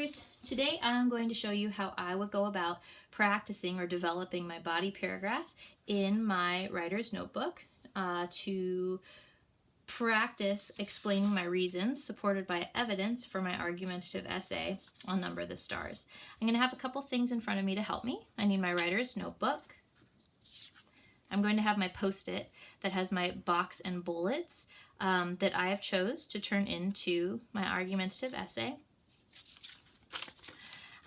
writers, today I'm going to show you how I would go about practicing or developing my body paragraphs in my writer's notebook to practice explaining my reasons supported by evidence for my argumentative essay on Number the Stars. I'm going to have a couple things in front of me to help me. I need my writer's notebook. I'm going to have my Post-it that has my box and bullets that I have chose to turn into my argumentative essay.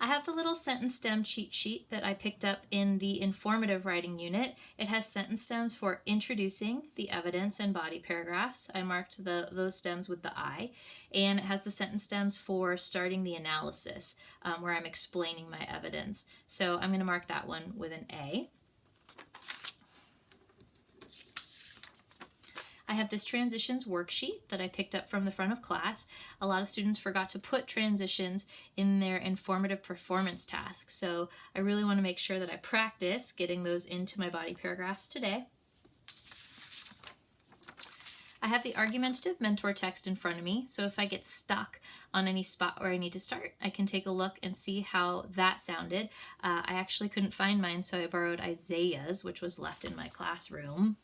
I have the little sentence stem cheat sheet that I picked up in the informative writing unit. It has sentence stems for introducing the evidence and body paragraphs. I marked those stems with the I, and it has the sentence stems for starting the analysis, where I'm explaining my evidence. So I'm going to mark that one with an A. I have this transitions worksheet that I picked up from the front of class. A lot of students forgot to put transitions in their informative performance tasks, so I really want to make sure that I practice getting those into my body paragraphs today. I have the argumentative mentor text in front of me, so if I get stuck on any spot where I need to start, I can take a look and see how that sounded. I actually couldn't find mine, so I borrowed Isaiah's, which was left in my classroom.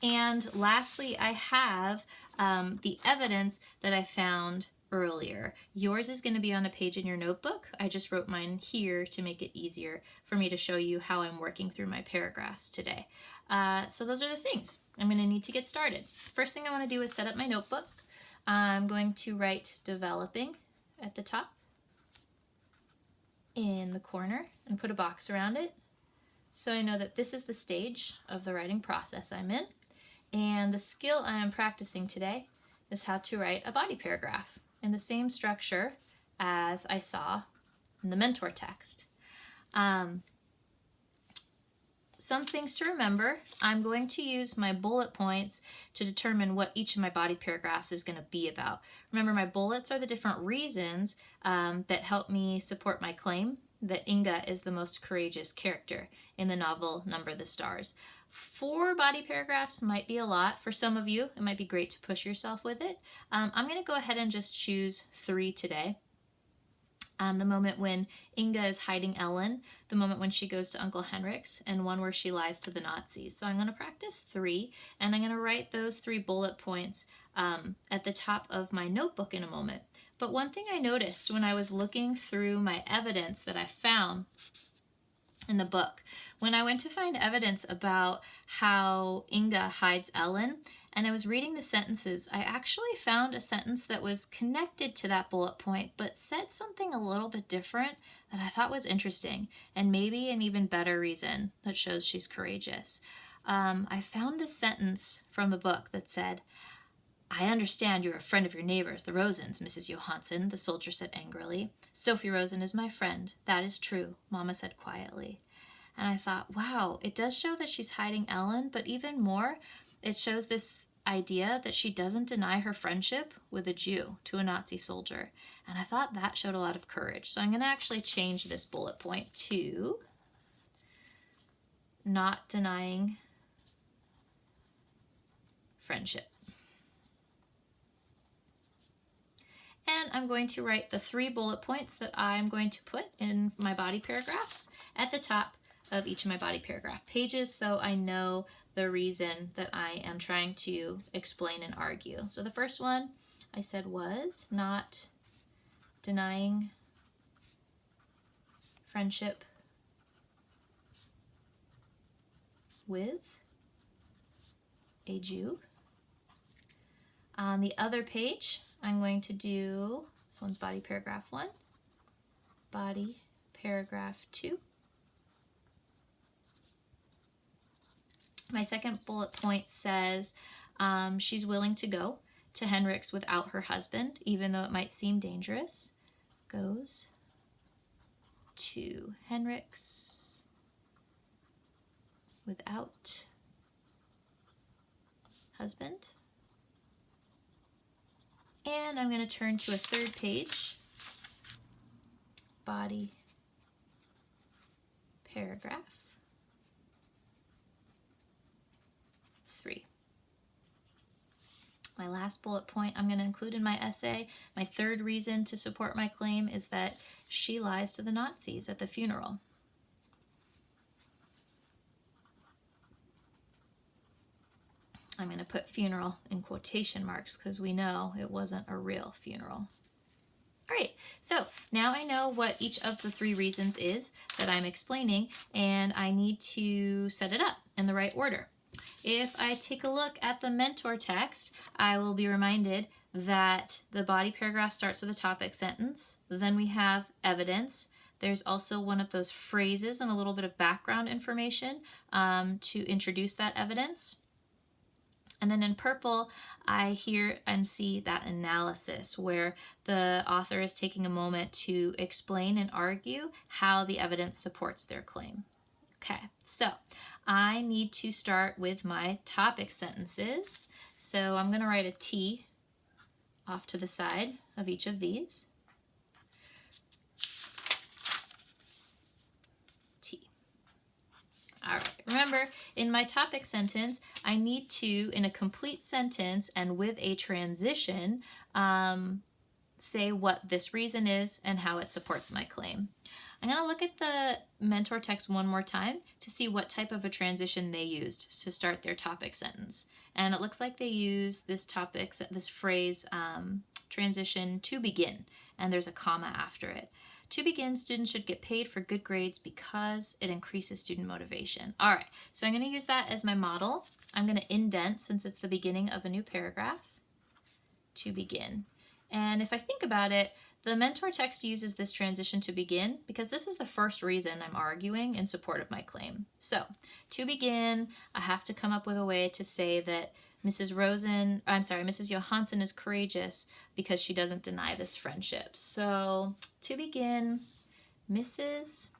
And lastly, I have the evidence that I found earlier. Yours is going to be on a page in your notebook. I just wrote mine here to make it easier for me to show you how I'm working through my paragraphs today. So those are the things I'm going to need to get started. First thing I want to do is set up my notebook. I'm going to write developing at the top in the corner and put a box around it so I know that this is the stage of the writing process I'm in. And the skill I am practicing today is how to write a body paragraph in the same structure as I saw in the mentor text. Some things to remember: I'm going to use my bullet points to determine what each of my body paragraphs is going to be about. Remember, my bullets are the different reasons that help me support my claim that Inga is the most courageous character in the novel Number the Stars. 4 body paragraphs might be a lot. For some of you, it might be great to push yourself with it. I'm going to go ahead and just choose 3 today. The moment when Inga is hiding Ellen, the moment when she goes to Uncle Henrik's, and one where she lies to the Nazis. So I'm going to practice 3, and I'm going to write those 3 bullet points at the top of my notebook in a moment. But one thing I noticed when I was looking through my evidence that I found in the book, when I went to find evidence about how Inga hides Ellen, and I was reading the sentences, I actually found a sentence that was connected to that bullet point, but said something a little bit different that I thought was interesting, and maybe an even better reason that shows she's courageous. I found this sentence from the book that said, "I understand you're a friend of your neighbors, the Rosens, Mrs. Johansson," the soldier said angrily. "Sophie Rosen is my friend. That is true," Mama said quietly. And I thought, wow, it does show that she's hiding Ellen, but even more, it shows this idea that she doesn't deny her friendship with a Jew to a Nazi soldier. And I thought that showed a lot of courage. So I'm going to actually change this bullet point to not denying friendship. And I'm going to write the 3 bullet points that I'm going to put in my body paragraphs at the top of each of my body paragraph pages, so I know the reason that I am trying to explain and argue. So the first one I said was not denying friendship with a Jew. On the other page, I'm going to do, this one's body paragraph 1, body paragraph 2. My second bullet point says she's willing to go to Henrik's without her husband, even though it might seem dangerous. Goes to Henrik's without husband. And I'm going to turn to a 3rd page, body paragraph 3. My last bullet point I'm going to include in my essay, my third reason to support my claim is that she lies to the Nazis at the funeral. I'm going to put funeral in quotation marks because we know it wasn't a real funeral. All right, so now I know what each of the three reasons is that I'm explaining, and I need to set it up in the right order. If I take a look at the mentor text, I will be reminded that the body paragraph starts with a topic sentence. Then we have evidence. There's also one of those phrases and a little bit of background information to introduce that evidence. And then in purple, I hear and see that analysis where the author is taking a moment to explain and argue how the evidence supports their claim. Okay, so I need to start with my topic sentences. So I'm going to write a T off to the side of each of these. All right, remember, in my topic sentence, I need to, in a complete sentence and with a transition, say what this reason is and how it supports my claim. I'm going to look at the mentor text one more time to see what type of a transition they used to start their topic sentence. And it looks like they use this phrase, transition to begin, and there's a comma after it. To begin, students should get paid for good grades because it increases student motivation. All right, so I'm going to use that as my model. I'm going to indent since it's the beginning of a new paragraph. To begin. And if I think about it, the mentor text uses this transition to begin because this is the first reason I'm arguing in support of my claim. So, to begin, I have to come up with a way to say that Mrs. Johansson is courageous because she doesn't deny this friendship. So, to begin, Mrs.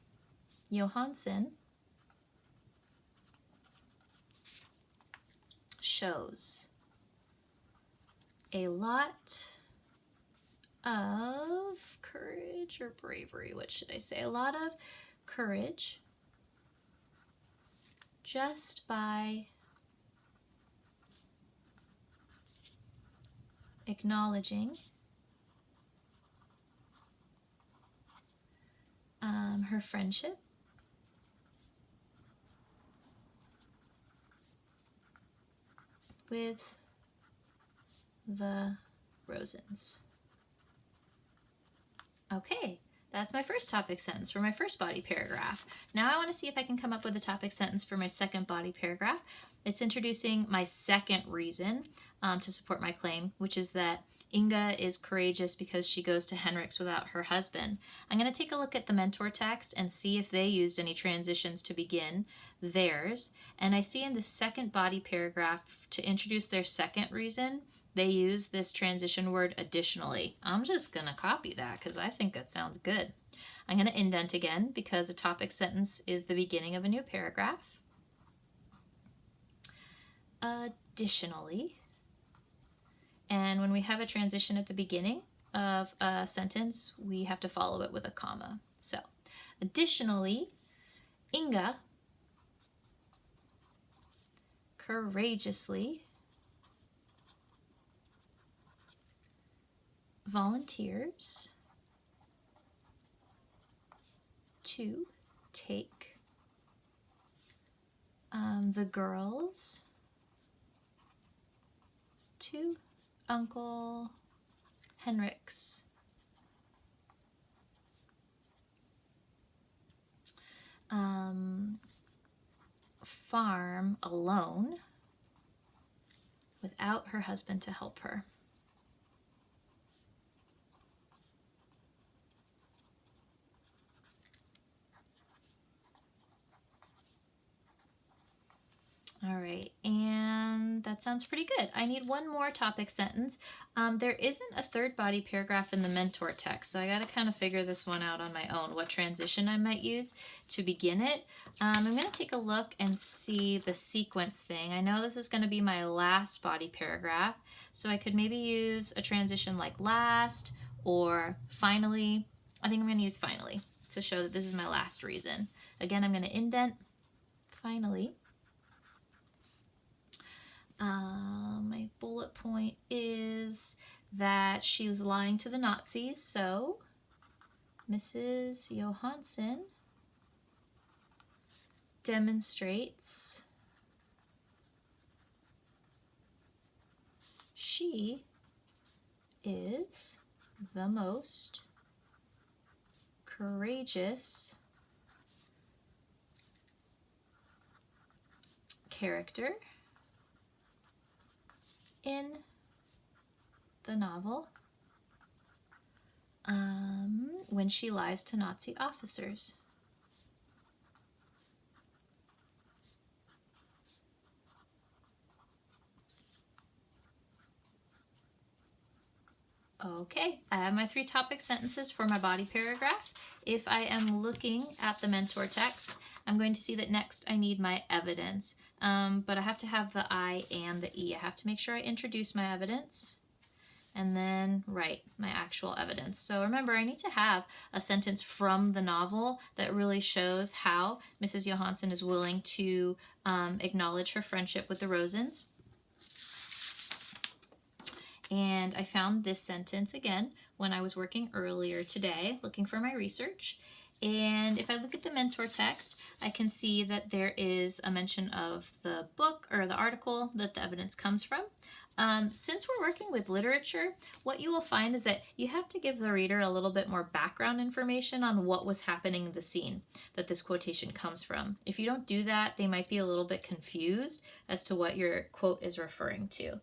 Johansson shows a lot of courage or bravery. What should I say? A lot of courage just by acknowledging her friendship with the Rosens. Okay, that's my first topic sentence for my first body paragraph. Now I want to see if I can come up with a topic sentence for my second body paragraph. It's introducing my second reason to support my claim, which is that Inga is courageous because she goes to Henrik's without her husband. I'm going to take a look at the mentor text and see if they used any transitions to begin theirs. And I see in the second body paragraph, to introduce their second reason, they use this transition word additionally. I'm just going to copy that because I think that sounds good. I'm going to indent again because a topic sentence is the beginning of a new paragraph. Additionally, and when we have a transition at the beginning of a sentence, we have to follow it with a comma. So, additionally, Inga courageously volunteers to take the girls to Uncle Henrik's farm alone without her husband to help her. All right, and that sounds pretty good. I need one more topic sentence. There isn't a third body paragraph in the mentor text, so I got to kind of figure this one out on my own, what transition I might use to begin it. I'm going to take a look and see the sequence thing. I know this is going to be my last body paragraph, so I could maybe use a transition like last or finally. I think I'm going to use finally to show that this is my last reason. Again, I'm going to indent finally. My bullet point is that she was lying to the Nazis, so Mrs. Johansson demonstrates she is the most courageous character in the novel when she lies to Nazi officers. Okay, I have my 3 topic sentences for my body paragraph. If I am looking at the mentor text, I'm going to see that next I need my evidence, but I have to have the I and the E. I have to make sure I introduce my evidence and then write my actual evidence. So remember, I need to have a sentence from the novel that really shows how Mrs. Johansson is willing to acknowledge her friendship with the Rosens. And I found this sentence again when I was working earlier today, looking for my research. And if I look at the mentor text, I can see that there is a mention of the book or the article that the evidence comes from. Since we're working with literature, what you will find is that you have to give the reader a little bit more background information on what was happening in the scene that this quotation comes from. If you don't do that, they might be a little bit confused as to what your quote is referring to.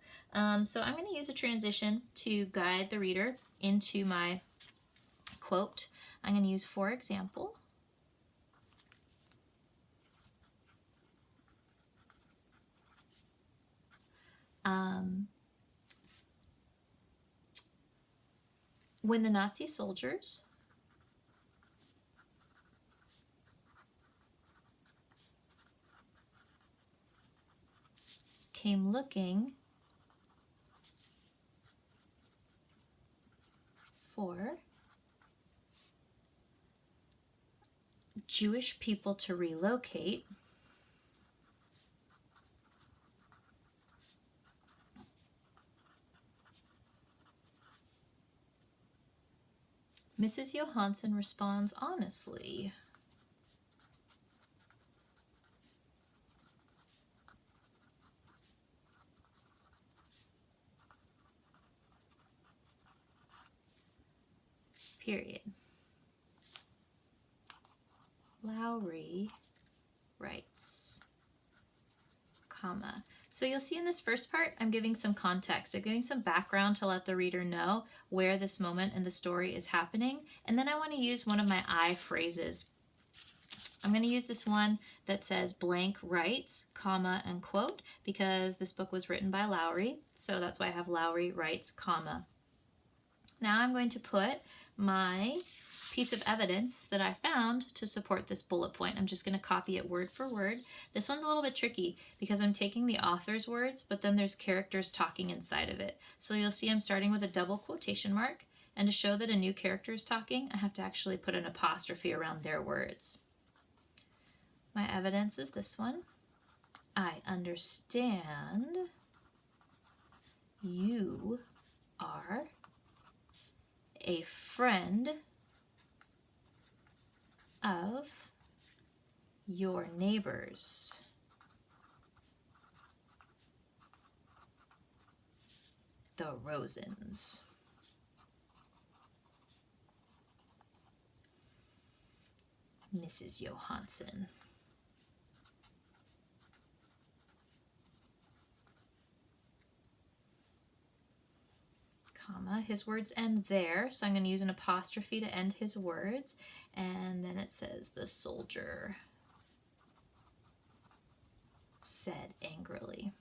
So I'm going to use a transition to guide the reader into my quote. I'm going to use, for example, when the Nazi soldiers came looking for Jewish people to relocate, Mrs. Johansson responds honestly. Period. Lowry writes, comma. So you'll see in this first part, I'm giving some context. I'm giving some background to let the reader know where this moment in the story is happening. And then I want to use one of my I phrases. I'm going to use this one that says blank writes, comma, and quote, because this book was written by Lowry. So that's why I have Lowry writes, comma. Now I'm going to put my piece of evidence that I found to support this bullet point. I'm just going to copy it word for word. This one's a little bit tricky because I'm taking the author's words, but then there's characters talking inside of it. So you'll see I'm starting with a double quotation mark, and to show that a new character is talking, I have to actually put an apostrophe around their words. My evidence is this one. I understand you are a friend of your neighbors. The Rosens. Mrs. Johansson. Comma, his words end there, so I'm going to use an apostrophe to end his words, and then it says, the soldier said angrily.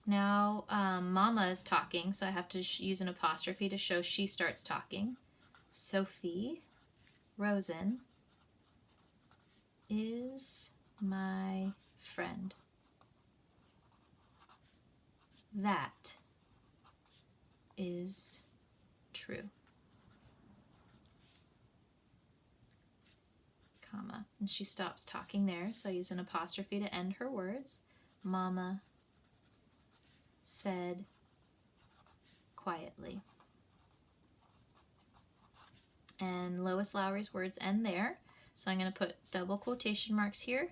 Now, Mama is talking, so I have to use an apostrophe to show she starts talking. Sophie Rosen is my friend. That is true. comma. And she stops talking there, so I use an apostrophe to end her words. Mama said quietly. And Lois Lowry's words end there, so I'm going to put double quotation marks here.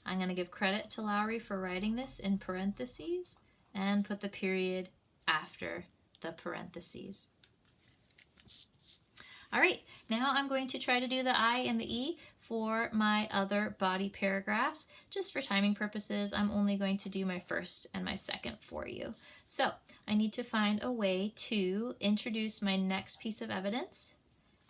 I'm going to give credit to Lowry for writing this in parentheses and put the period after the parentheses. All right, now I'm going to try to do the I and the E for my other body paragraphs. Just for timing purposes, I'm only going to do my first and my second for you. So I need to find a way to introduce my next piece of evidence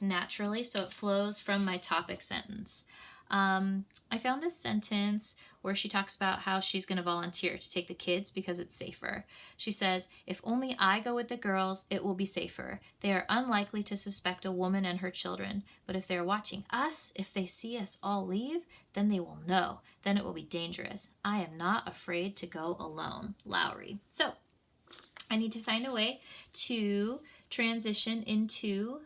naturally so it flows from my topic sentence. I found this sentence where she talks about how she's going to volunteer to take the kids because it's safer. She says, "If only I go with the girls, it will be safer. They are unlikely to suspect a woman and her children. But if they're watching us, if they see us all leave, then they will know. Then it will be dangerous. I am not afraid to go alone." Lowry. So I need to find a way to transition into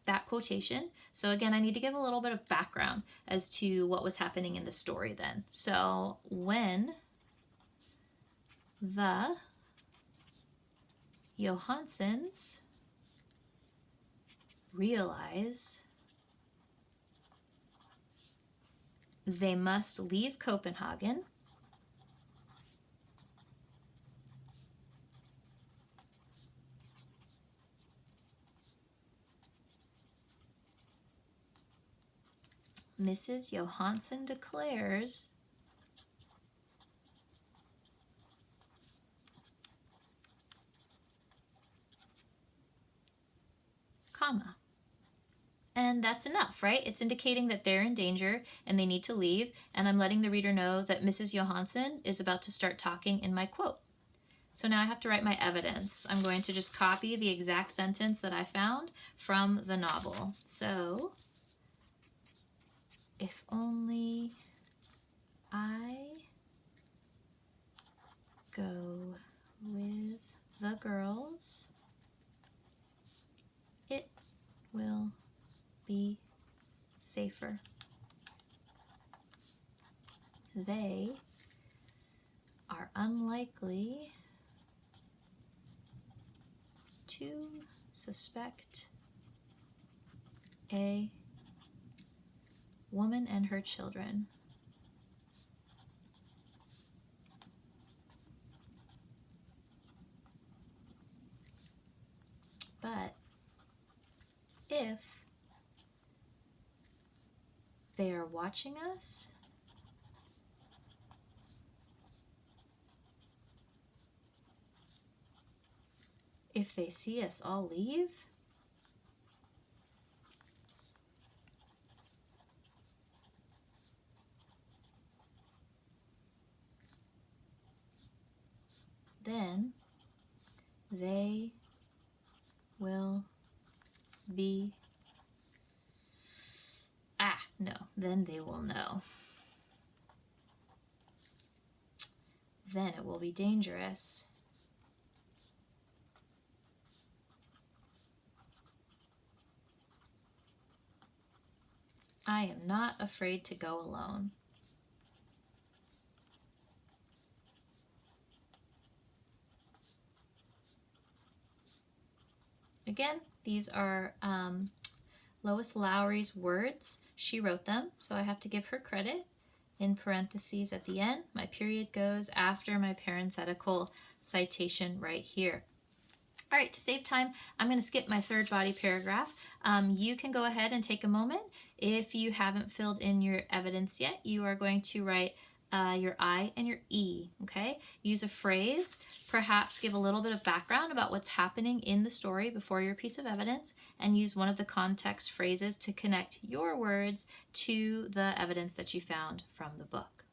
that quotation. So again, I need to give a little bit of background as to what was happening in the story then. So when the Johansons realize they must leave Copenhagen, Mrs. Johansen declares comma. And that's enough, right? It's indicating that they're in danger and they need to leave, and I'm letting the reader know that Mrs. Johansen is about to start talking in my quote. So now I have to write my evidence. I'm going to just copy the exact sentence that I found from the novel. So, if only I go with the girls, it will be safer. They are unlikely to suspect a woman and her children. But if they are watching us, if they see us all leave, then they will be, then they will know. Then it will be dangerous. I am not afraid to go alone. Again, these are Lois Lowry's words. She wrote them, so I have to give her credit. In parentheses at the end, my period goes after my parenthetical citation right here. All right, to save time, I'm going to skip my third body paragraph. You can go ahead and take a moment. If you haven't filled in your evidence yet, you are going to write your I and your E, okay? Use a phrase, perhaps give a little bit of background about what's happening in the story before your piece of evidence, and use one of the context phrases to connect your words to the evidence that you found from the book.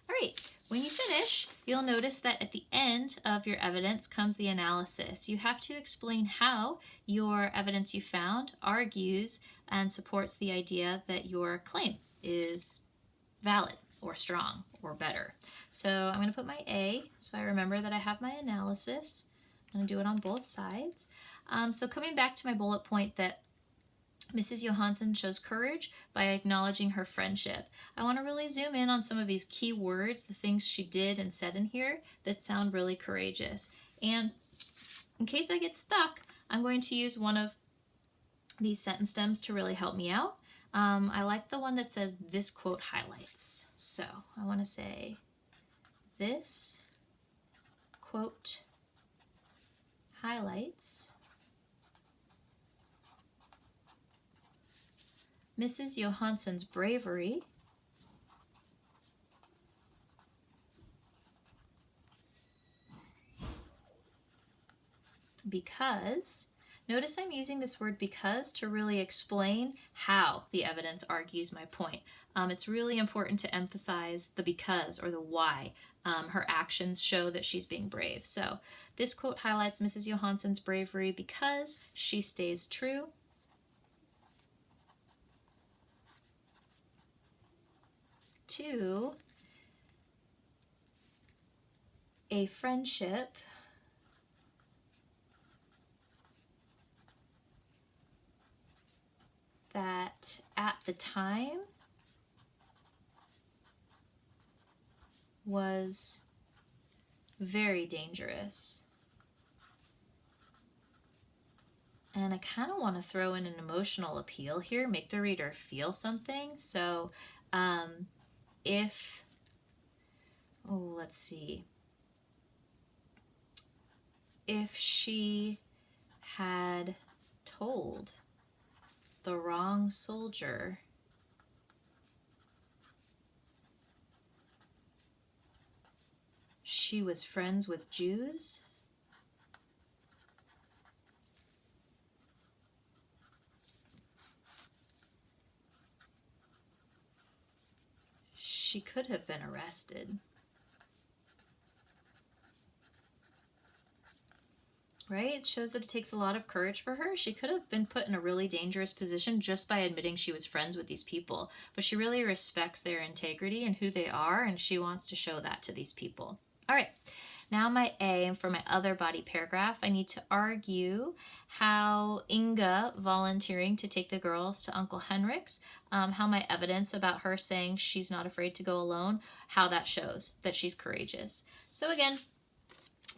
All right. When you finish, you'll notice that at the end of your evidence comes the analysis. You have to explain how your evidence you found argues and supports the idea that your claim is valid or strong or better. So I'm going to put my A so I remember that I have my analysis. I'm going to do it on both sides. So coming back to my bullet point that Mrs. Johansson shows courage by acknowledging her friendship. I want to really zoom in on some of these key words, the things she did and said in here that sound really courageous. And in case I get stuck, I'm going to use one of these sentence stems to really help me out. I like the one that says, this quote highlights. So I want to say, this quote highlights Mrs. Johansson's bravery because, notice I'm using this word because to really explain how the evidence argues my point. It's really important to emphasize the because or the why. Her actions show that she's being brave. So this quote highlights Mrs. Johansson's bravery because she stays true to a friendship that at the time was very dangerous. And I kind of want to throw in an emotional appeal here, make the reader feel something. So let's see, if she had told the wrong soldier she was friends with Jews, she could have been arrested. Right? It shows that it takes a lot of courage for her. She could have been put in a really dangerous position just by admitting she was friends with these people, but she really respects their integrity and who they are, and she wants to show that to these people. All right, now my A, and for my other body paragraph, I need to argue how Inga volunteering to take the girls to Uncle Henrik's, how my evidence about her saying she's not afraid to go alone, how that shows that she's courageous. So again,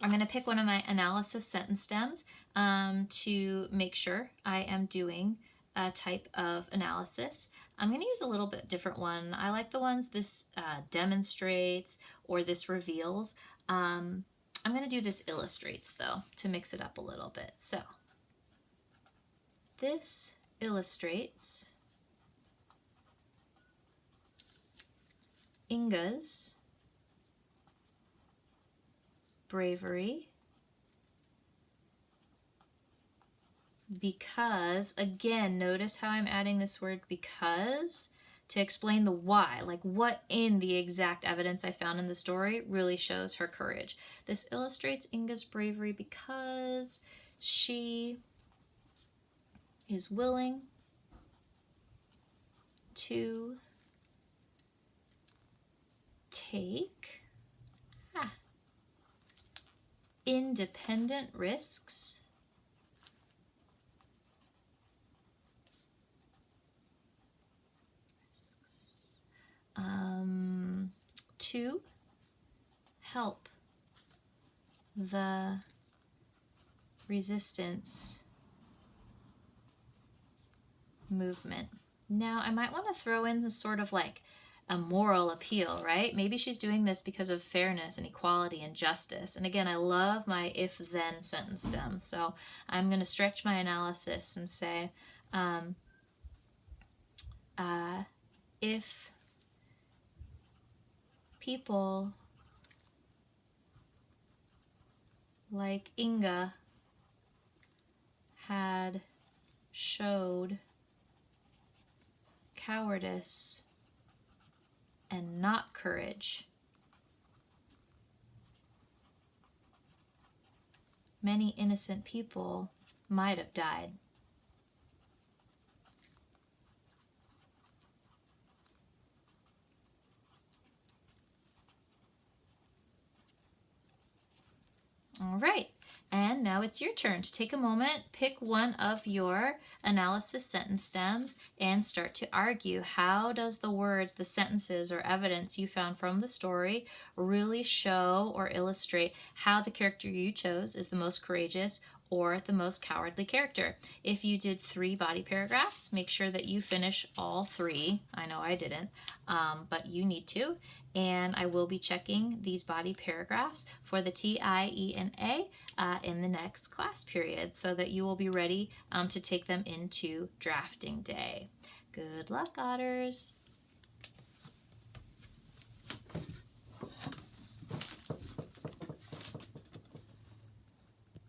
I'm going to pick one of my analysis sentence stems to make sure I am doing a type of analysis. I'm going to use a little bit different one. I like the ones this demonstrates or this reveals. I'm going to do this illustrates though to mix it up a little bit. So this illustrates Inga's bravery because, again, notice how I'm adding this word because to explain the why, like what in the exact evidence I found in the story really shows her courage. This illustrates Inga's bravery because she is willing to take independent risks to help the resistance movement. Now, I might want to throw in this sort of like a moral appeal, right? Maybe she's doing this because of fairness and equality and justice. And again, I love my if-then sentence stems. So I'm going to stretch my analysis and say, if people like Inga had showed cowardice and not courage, many innocent people might have died. All right, And now it's your turn to take a moment, pick one of your analysis sentence stems, and start to argue. How does the words, the sentences, or evidence you found from the story really show or illustrate how the character you chose is the most courageous or the most cowardly character? If you did 3 body paragraphs, make sure that you finish all 3. I know I didn't, but you need to. And I will be checking these body paragraphs for the TIENA in the next class period so that you will be ready to take them into drafting day. Good luck, Otters!